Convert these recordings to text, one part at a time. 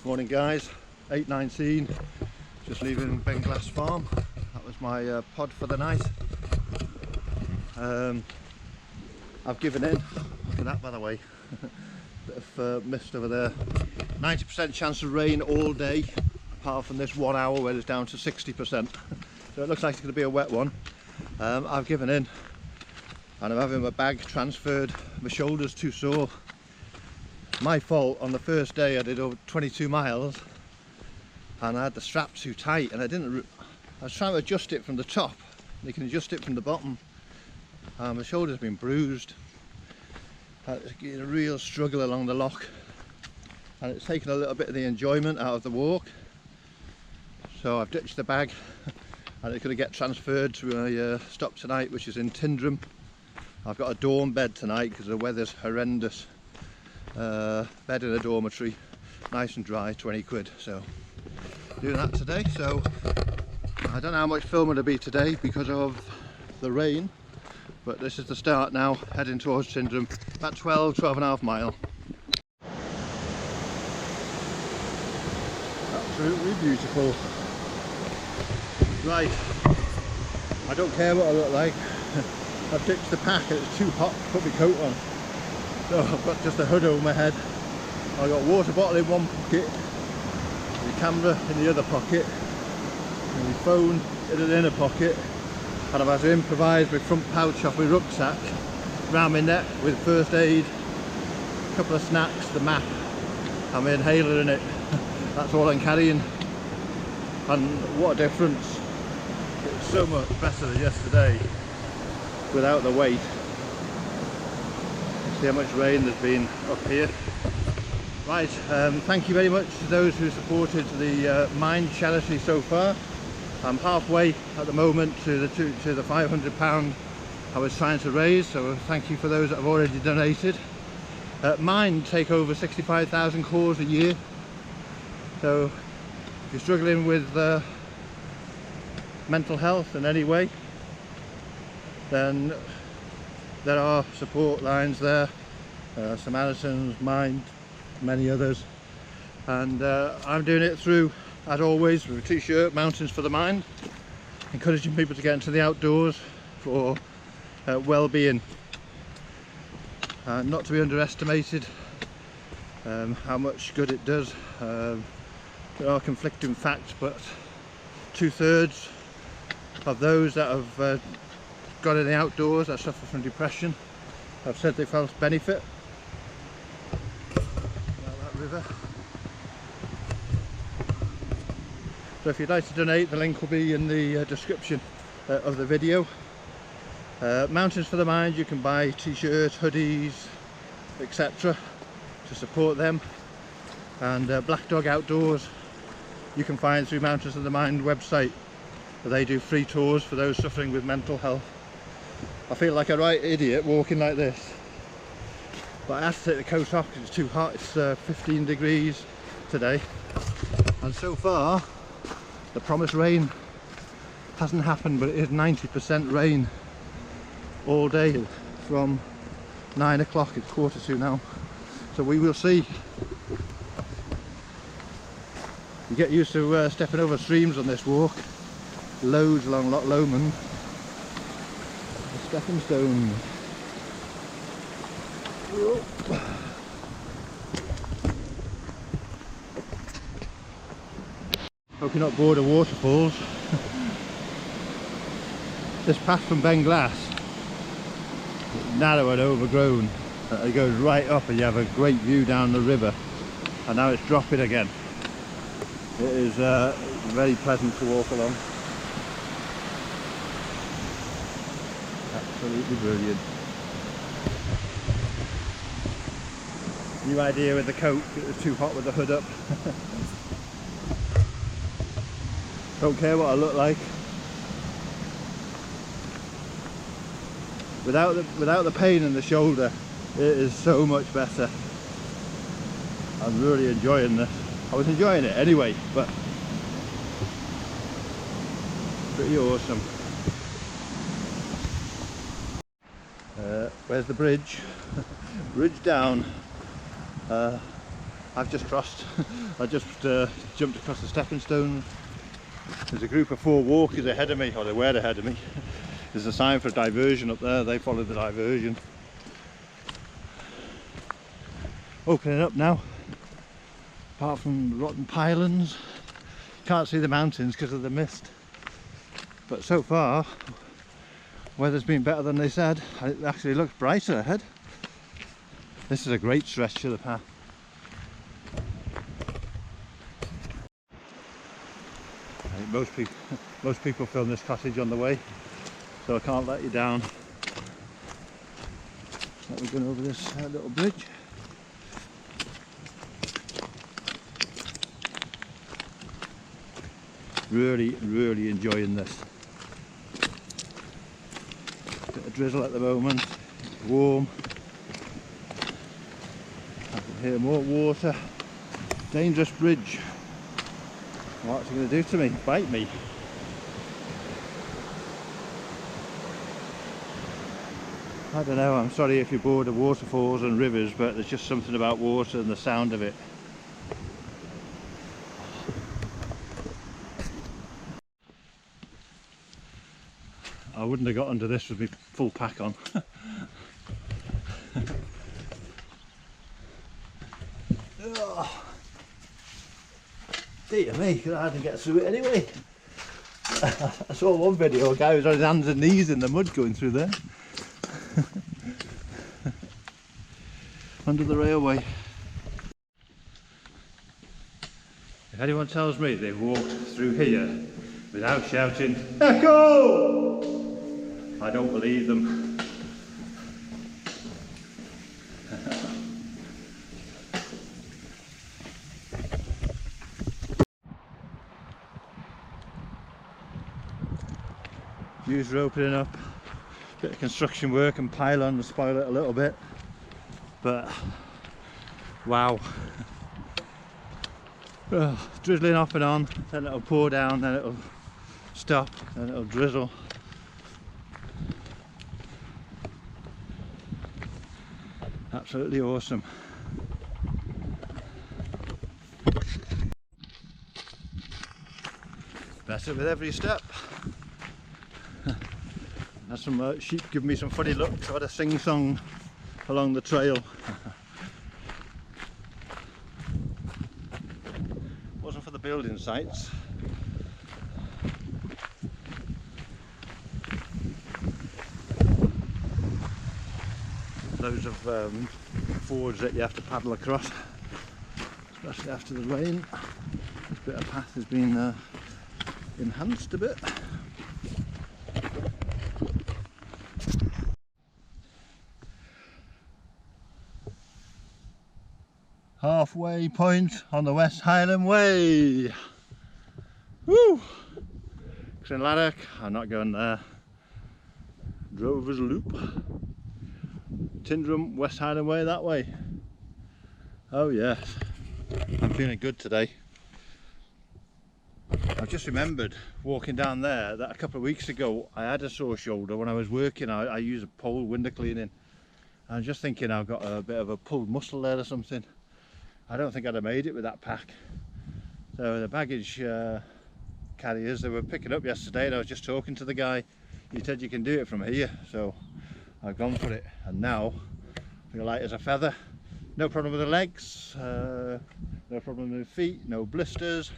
Morning guys, 8:19, just leaving Benglass Farm. That was my pod for the night. I've given in. Look at that, by the way. Bit of mist over there. 90% chance of rain all day, apart from this 1 hour where it's down to 60%. So it looks like it's going to be a wet one. I've given in and I'm having my bag transferred. My shoulder's too sore. My fault. On the first day I did over 22 miles and I had the strap too tight, and I was trying to adjust it from the top. You can adjust it from the bottom. My shoulder's been bruised. It's a real struggle along the lock, and it's taken a little bit of the enjoyment out of the walk. So I've ditched the bag and it's going to get transferred to my stop tonight, which is in Tyndrum. I've got a dorm bed tonight because the weather's horrendous. Bed in a dormitory, nice and dry, 20 quid. So doing that today. So I don't know how much film it'll be today because of the rain, but this is the start now, heading towards Tyndrum, about 12.5 miles. Absolutely beautiful. Right, I don't care what I look like. I've ditched the pack and it's too hot to put my coat on. So I've got just a hood over my head. I've got a water bottle in one pocket, the camera in the other pocket, and my phone in an inner pocket, and I've had to improvise my front pouch off my rucksack round my neck with first aid, a couple of snacks, the map, and my inhaler in it. That's all I'm carrying, and what a difference. It's so much better than yesterday without the weight. See how much rain there's been up here. Right, thank you very much to those who supported the Mind charity so far. I'm halfway at the moment to the £500 I was trying to raise, so thank you for those that have already donated. Mind take over 65,000 calls a year, so if you're struggling with mental health in any way, then there are support lines there, Samaritans, Mind, many others, and I'm doing it through, as always, with a t-shirt, Mountains for the Mind, encouraging people to get into the outdoors for well-being. Not to be underestimated how much good it does. There are conflicting facts, but 2/3 of those that have got in the outdoors that suffer from depression have said they felt benefit. That river. So if you'd like to donate, the link will be in the description of the video. Mountains for the Mind, you can buy t-shirts, hoodies, etc. to support them, and Black Dog Outdoors you can find through Mountains of the Mind website. They do free tours for those suffering with mental health. I feel like a right idiot walking like this, but I have to take the coat off because it's too hot. It's 15 degrees today, and so far the promised rain hasn't happened, but it is 90% rain all day from 9 o'clock. It's 1:45 now, so we will see. You get used to stepping over streams on this walk. Loads along Loch Lomond. Stepping stone. Hope you're not bored of waterfalls. This path from Benglass is narrow and overgrown. It goes right up and you have a great view down the river, and now it's dropping again. It is very pleasant to walk along. Absolutely brilliant. New idea with the coat, it was too hot with the hood up. Don't care what I look like. Without the pain in the shoulder, it is so much better. I'm really enjoying this. I was enjoying it anyway, but pretty awesome. Where's the bridge? Bridge down. I've just crossed. I just jumped across the stepping stones. There's a group of 4 walkers ahead of me, or they were ahead of me. There's a sign for a diversion up there. They followed the diversion. Opening up now. Apart from rotten pylons, can't see the mountains because of the mist. But so far, weather's been better than they said. It actually looks brighter ahead. This is a great stretch of the path. I think most people film this cottage on the way, so I can't let you down. So we're going over this little bridge. Really enjoying this. Bit of drizzle at the moment, it's warm. I can hear more water. Dangerous bridge. What's it going to do to me? Bite me? I don't know, I'm sorry if you're bored of waterfalls and rivers, but there's just something about water and the sound of it. I wouldn't have got under this with my full pack on. Oh, dear me, could I hardly get through it anyway. I saw one video, a guy was on his hands and knees in the mud going through there. Under the railway. If anyone tells me they've walked through here without shouting "Echo!" I don't believe them. Views are opening up. Bit of construction work and pylon to spoil it a little bit, but wow. Drizzling off and on, then it'll pour down, then it'll stop, then it'll drizzle. Absolutely awesome. Better with every step. There's some sheep giving me some funny looks. I had a sing-song along the trail. Wasn't for the building sites. Loads of fords that you have to paddle across, especially after the rain. This bit of path has been enhanced a bit. Halfway point on the West Highland Way. Woo! Laddock, I'm not going there. Drover's Loop. Tyndrum, West Highland Way that way. Oh yes, I'm feeling good today. I've just remembered walking down there that a couple of weeks ago I had a sore shoulder when I was working. I use a pole window cleaning. I'm just thinking I've got a bit of a pulled muscle there or something. I don't think I'd have made it with that pack. So the baggage carriers, they were picking up yesterday and I was just talking to the guy. He said you can do it from here, so I've gone for it, and now I feel light as a feather. No problem with the legs, no problem with the feet, no blisters.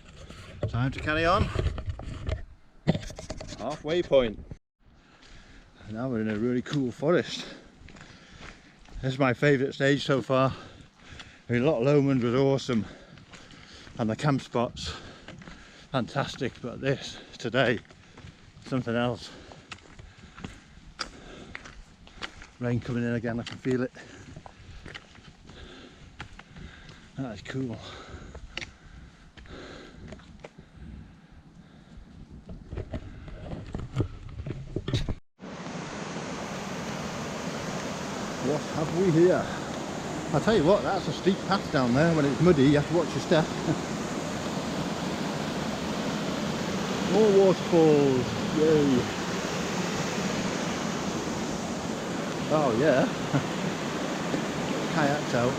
Time to carry on. Halfway point. Now we're in a really cool forest. This is my favourite stage so far. I mean, Loch Lomond was awesome, and the camp spots fantastic, but this today, something else. Rain coming in again, I can feel it. That is cool. What have we here? I'll tell you what, that's a steep path down there. When it's muddy, you have to watch your step. More waterfalls, yay! Oh yeah, kayaks out.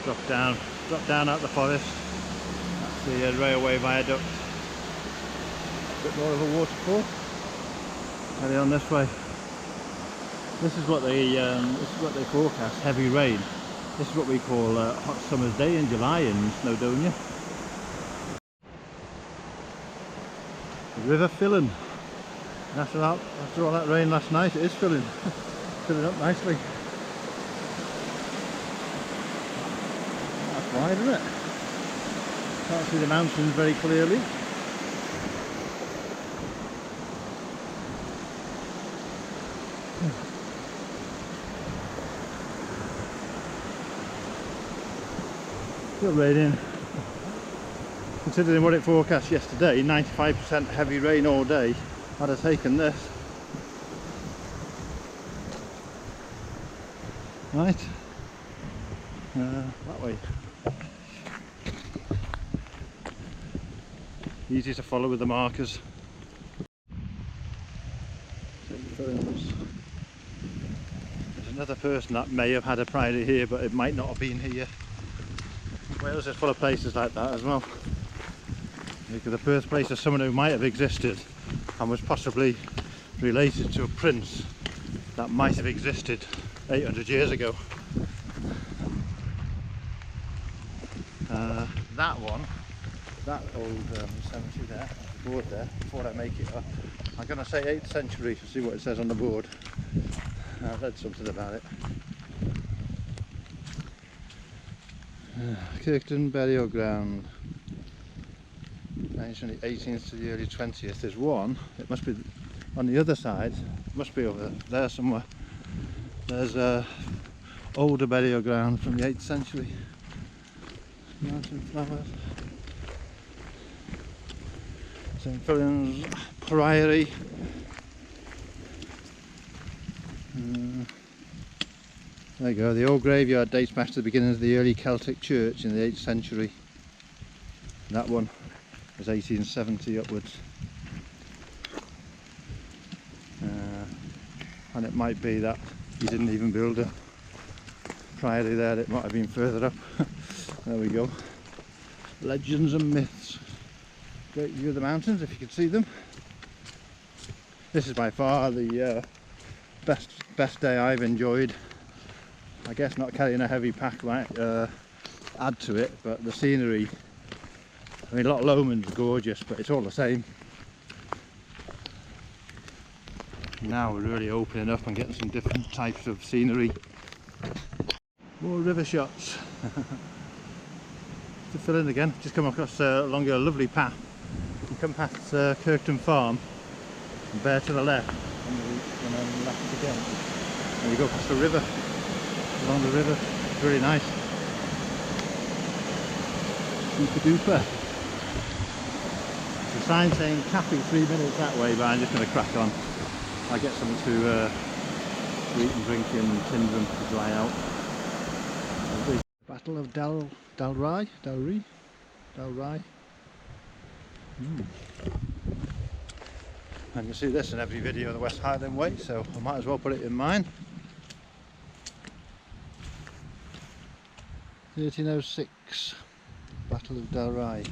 Drop down out the forest. That's the railway viaduct. A bit more of a waterfall. Carry on this way. This is what they forecast, heavy rain. This is what we call a hot summer's day in July in Snowdonia. The river filling. After all that rain last night, it is filling. Filling up nicely. That's wide, isn't it? Can't see the mountains very clearly. Still raining. Considering what it forecast yesterday, 95% heavy rain all day, I'd have taken this. Right, that way. Easy to follow with the markers. There's another person that may have had a Friday here, but it might not have been here. Wales is full of places like that as well. The birthplace of someone who might have existed and was possibly related to a prince that might have existed 800 years ago. That one, that old cemetery there, the board there, before I make it up, I'm going to say 8th century to see what it says on the board. I read something about it. Kirkton Burial Ground, from the 18th to the early 20th. There's one, it must be on the other side, it must be over there somewhere. There's a older burial ground from the 8th century. Mountain flowers. St. Fillan's Priory. There you go, the old graveyard dates back to the beginning of the early Celtic church in the 8th century. That one was 1870 upwards. And it might be that he didn't even build a priory there, it might have been further up. There we go. Legends and myths. Great view of the mountains if you can see them. This is by far the best day I've enjoyed. I guess not carrying a heavy pack might add to it, but the scenery, I mean, Loch Lomond's gorgeous, but it's all the same. Now we're really opening up and getting some different types of scenery. More river shots. To fill in again, just come across along a lovely path. You come past Kirkton Farm and bear to the left, and then left again, and you go past the river. Along the river, it's really nice. Super duper. There's a sign saying cafe 3 minutes that way, but I'm just going to crack on. I'll get something to eat and drink in Tyndrum to dry out. Battle of Dalry. And you see this in every video of the West Highland Way, so I might as well put it in mine. 1306, Battle of Dalry.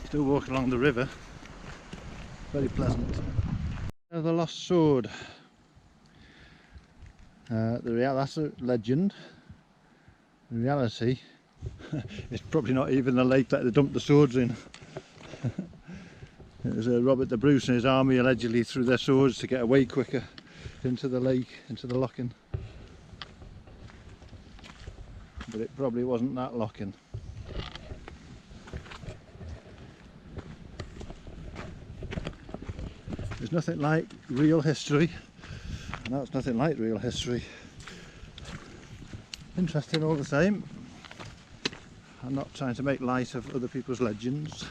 Still walking along the river, very pleasant. The lost sword. That's a legend. In reality, it's probably not even the lake that they dumped the swords in. It was Robert the Bruce and his army allegedly threw their swords to get away quicker into the lake, into the loching. But it probably wasn't that loching. There's nothing like real history. No, it's nothing like real history. Interesting all the same. I'm not trying to make light of other people's legends.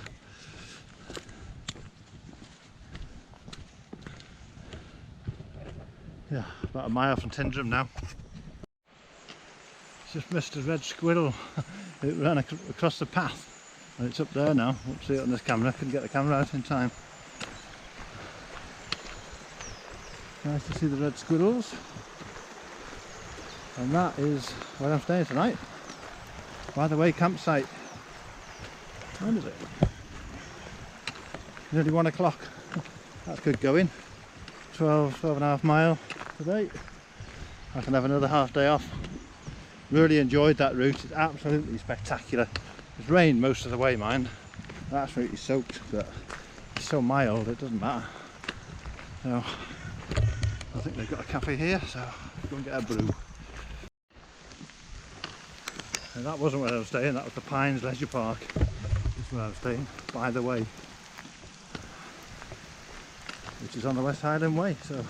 Yeah, about a mile from Tyndrum now. Just missed a red squirrel. It ran across the path and it's up there now. Won't see it on this camera, couldn't get the camera out in time. Nice to see the red squirrels. And that is where I'm staying tonight. By the way, campsite. When is it? Nearly 1 o'clock. That's good going. 12.5 miles today. I can have another half day off. Really enjoyed that route. It's absolutely spectacular. It's rained most of the way, mind. That's absolutely soaked, but it's so mild it doesn't matter. So I think they've got a cafe here, so go and get a brew. And that wasn't where I was staying, that was the Pines Leisure Park. That's where I was staying, by the way, which is on the West Highland Way. So